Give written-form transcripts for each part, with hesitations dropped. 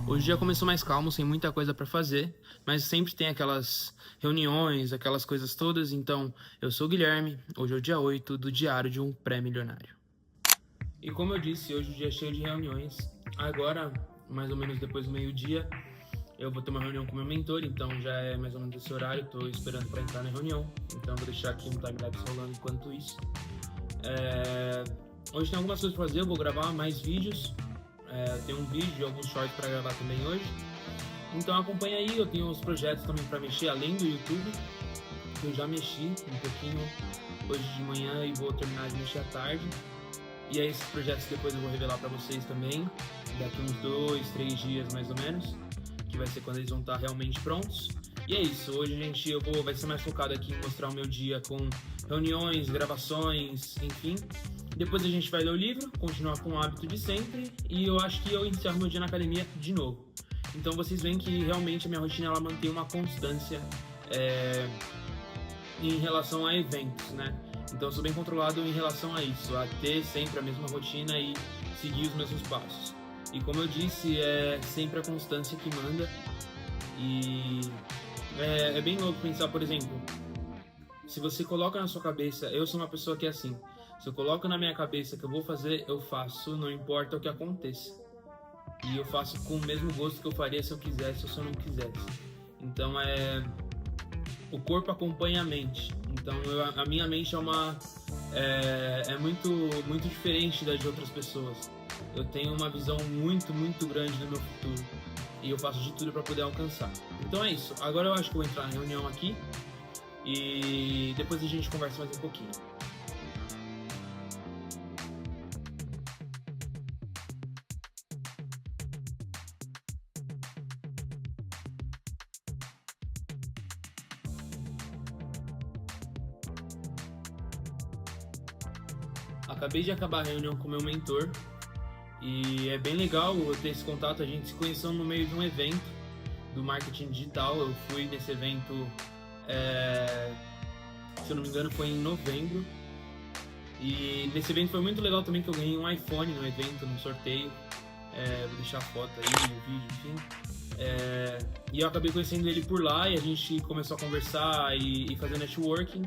Hoje o dia começou mais calmo, sem muita coisa para fazer, mas sempre tem aquelas reuniões, aquelas coisas todas. Então, eu sou o Guilherme, hoje é o dia 8 do Diário de um Pré-Milionário. E como eu disse, hoje o dia é cheio de reuniões. Agora, mais ou menos depois do meio-dia, eu vou ter uma reunião com meu mentor, então já é mais ou menos esse horário, estou esperando para entrar na reunião. Então, eu vou deixar aqui um timelapse rolando enquanto isso. Hoje tem algumas coisas para fazer, eu vou gravar mais vídeos. Tem um vídeo e alguns shorts para gravar também hoje. Então acompanha aí, eu tenho uns projetos também para mexer além do YouTube. Eu já mexi um pouquinho hoje de manhã e vou terminar de mexer à tarde. E aí esses projetos depois eu vou revelar para vocês também, daqui uns 2, 3 dias mais ou menos, que vai ser quando eles vão estar realmente prontos. E é isso, hoje gente, vai ser mais focado aqui em mostrar o meu dia com reuniões, gravações, enfim. Depois a gente vai ler o livro, continuar com o hábito de sempre, e eu acho que eu encerro meu dia na academia de novo. Então vocês veem que realmente a minha rotina ela mantém uma constância em relação a eventos, né? Então eu sou bem controlado em relação a isso, a ter sempre a mesma rotina e seguir os mesmos passos. E como eu disse, é sempre a constância que manda. E é bem louco pensar, por exemplo, se você coloca na sua cabeça, eu sou uma pessoa que é assim, se eu coloco na minha cabeça que eu vou fazer, eu faço, não importa o que aconteça. E eu faço com o mesmo gosto que eu faria se eu quisesse ou se eu não quisesse. Então o corpo acompanha a mente. Então a minha mente é muito diferente da de outras pessoas. Eu tenho uma visão muito grande do meu futuro e eu faço de tudo para poder alcançar. Então é isso. Agora eu acho que eu vou entrar na reunião aqui e depois a gente conversa mais um pouquinho. Acabei de acabar a reunião com o meu mentor e é bem legal eu ter esse contato. A gente se conheceu no meio de um evento do marketing digital. Eu fui nesse evento, se eu não me engano, foi em novembro. E nesse evento foi muito legal também que eu ganhei um iPhone no evento, no sorteio. Vou deixar a foto aí, o vídeo, enfim. E eu acabei conhecendo ele por lá e a gente começou a conversar e fazer networking.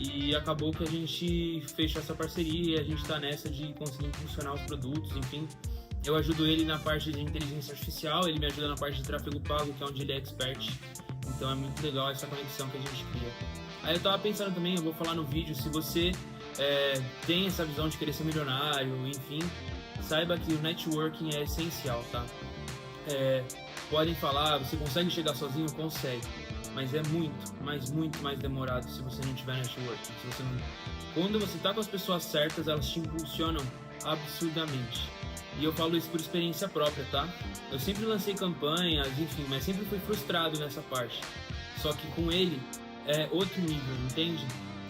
E acabou que a gente fechou essa parceria e a gente está nessa de conseguir funcionar os produtos, enfim. Eu ajudo ele na parte de inteligência artificial, ele me ajuda na parte de tráfego pago, que é onde ele é expert. Então é muito legal essa conexão que a gente cria. Aí eu tava pensando também, eu vou falar no vídeo, se você tem essa visão de querer ser milionário, enfim, saiba que o networking é essencial, tá? Podem falar, você consegue chegar sozinho? Consegue. Mas é muito mais demorado se você não tiver networking. Quando você tá com as pessoas certas, elas te impulsionam absurdamente. E eu falo isso por experiência própria, tá? Eu sempre lancei campanhas, enfim, mas sempre fui frustrado nessa parte. Só que com ele é outro nível, entende?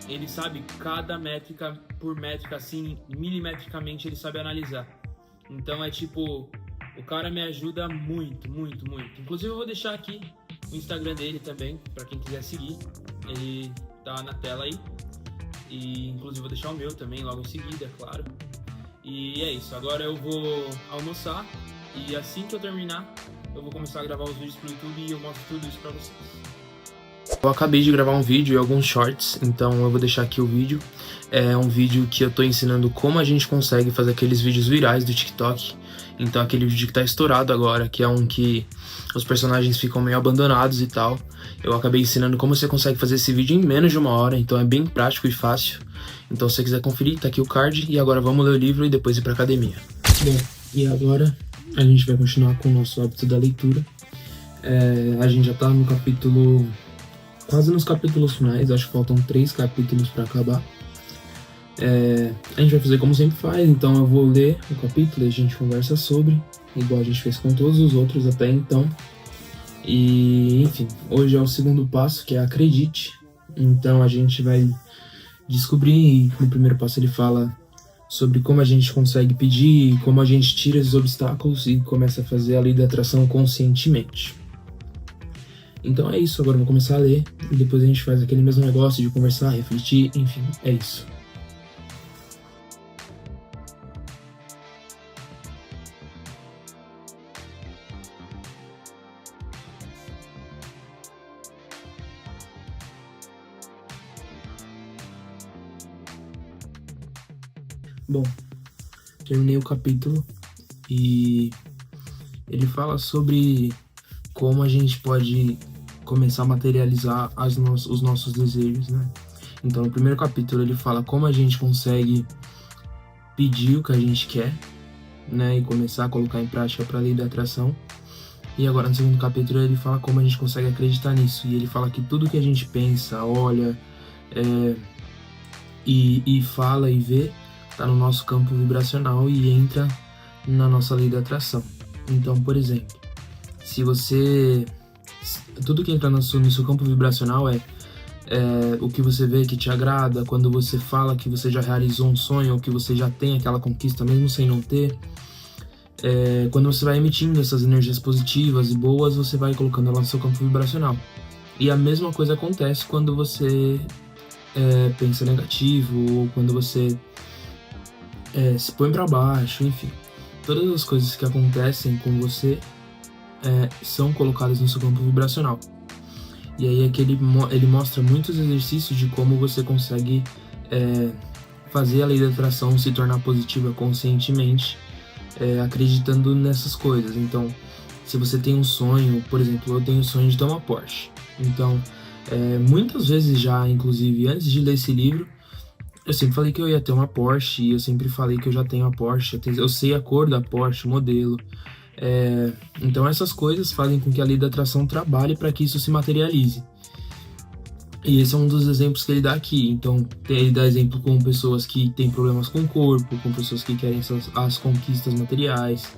Ele sabe cada métrica por métrica, assim, milimetricamente ele sabe analisar. Então é tipo, o cara me ajuda muito. Inclusive eu vou deixar aqui o Instagram dele também, pra quem quiser seguir. Ele tá na tela aí. E inclusive vou deixar o meu também logo em seguida, é claro. E é isso, agora eu vou almoçar e assim que eu terminar, eu vou começar a gravar os vídeos pro YouTube e eu mostro tudo isso pra vocês. Eu acabei de gravar um vídeo e alguns shorts, então eu vou deixar aqui o vídeo. É um vídeo que eu tô ensinando como a gente consegue fazer aqueles vídeos virais do TikTok. Então aquele vídeo que tá estourado agora, que é um que os personagens ficam meio abandonados e tal. Eu acabei ensinando como você consegue fazer esse vídeo em menos de 1 hora, então é bem prático e fácil. Então se você quiser conferir, tá aqui o card. E agora vamos ler o livro e depois ir pra academia. Bom, e agora a gente vai continuar com o nosso hábito da leitura. A gente já tá no capítulo... quase nos capítulos finais, acho que faltam 3 capítulos pra acabar. A gente vai fazer como sempre faz, então eu vou ler o capítulo e a gente conversa sobre, igual a gente fez com todos os outros até então. E enfim, hoje é o segundo passo, que é acredite. Então a gente vai descobrir, e no primeiro passo ele fala sobre como a gente consegue pedir, como a gente tira esses obstáculos e começa a fazer a lei da atração conscientemente. Então é isso, agora eu vou começar a ler e depois a gente faz aquele mesmo negócio de conversar, refletir, enfim, é isso. Bom, terminei o capítulo e ele fala sobre como a gente pode começar a materializar os nossos desejos, né? Então, no primeiro capítulo ele fala como a gente consegue pedir o que a gente quer, né? E começar a colocar em prática para a lei da atração. E agora, no segundo capítulo, ele fala como a gente consegue acreditar nisso. E ele fala que tudo que a gente pensa, olha, e fala e vê, está no nosso campo vibracional e entra na nossa lei da atração. Então, por exemplo, se você... Tudo que entra no seu campo vibracional é o que você vê que te agrada, quando você fala que você já realizou um sonho ou que você já tem aquela conquista mesmo sem não ter. Quando você vai emitindo essas energias positivas e boas, você vai colocando ela no seu campo vibracional. E a mesma coisa acontece quando você pensa negativo ou quando você se põe para baixo, enfim. Todas as coisas que acontecem com você são colocadas no seu campo vibracional. E aí é que ele mostra muitos exercícios de como você consegue fazer a lei da atração se tornar positiva conscientemente, acreditando nessas coisas. Então, se você tem um sonho, por exemplo, eu tenho o sonho de ter uma Porsche. Então, muitas vezes já, inclusive, antes de ler esse livro, eu sempre falei que eu ia ter uma Porsche, e eu sempre falei que eu já tenho a Porsche, eu sei a cor da Porsche, o modelo. Então essas coisas fazem com que a lei da atração trabalhe para que isso se materialize. E esse é um dos exemplos que ele dá aqui. Então ele dá exemplo com pessoas que têm problemas com o corpo, com pessoas que querem as conquistas materiais,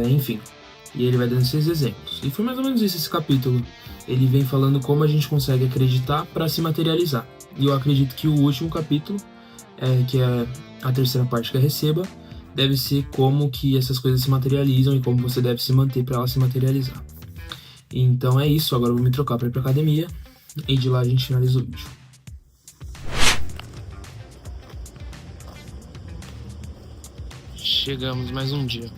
enfim. E ele vai dando esses exemplos. E foi mais ou menos isso esse capítulo. Ele vem falando como a gente consegue acreditar para se materializar. E eu acredito que o último capítulo, que é a terceira parte que é Receba, deve ser como que essas coisas se materializam e como você deve se manter para elas se materializar. Então é isso, agora eu vou me trocar para ir para academia e de lá a gente finaliza o vídeo. Chegamos mais um dia.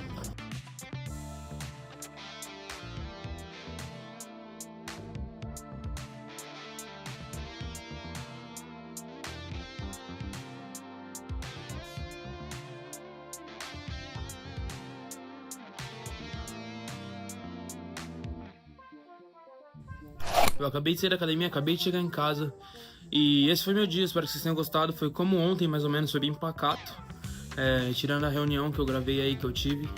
Eu acabei de sair da academia, acabei de chegar em casa e esse foi meu dia, espero que vocês tenham gostado. Foi como ontem, mais ou menos, foi bem pacato, tirando a reunião que eu gravei aí, que eu tive.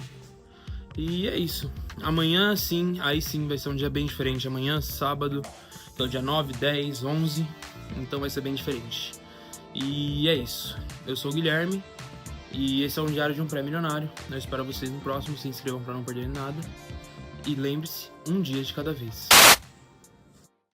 E é isso. Amanhã sim, aí sim vai ser um dia bem diferente. Amanhã, sábado, que é o dia 9, 10, 11, então vai ser bem diferente. E é isso. Eu sou o Guilherme e esse é um diário de um pré-milionário. Eu espero vocês no próximo, se inscrevam para não perderem nada. E lembre-se, um dia de cada vez.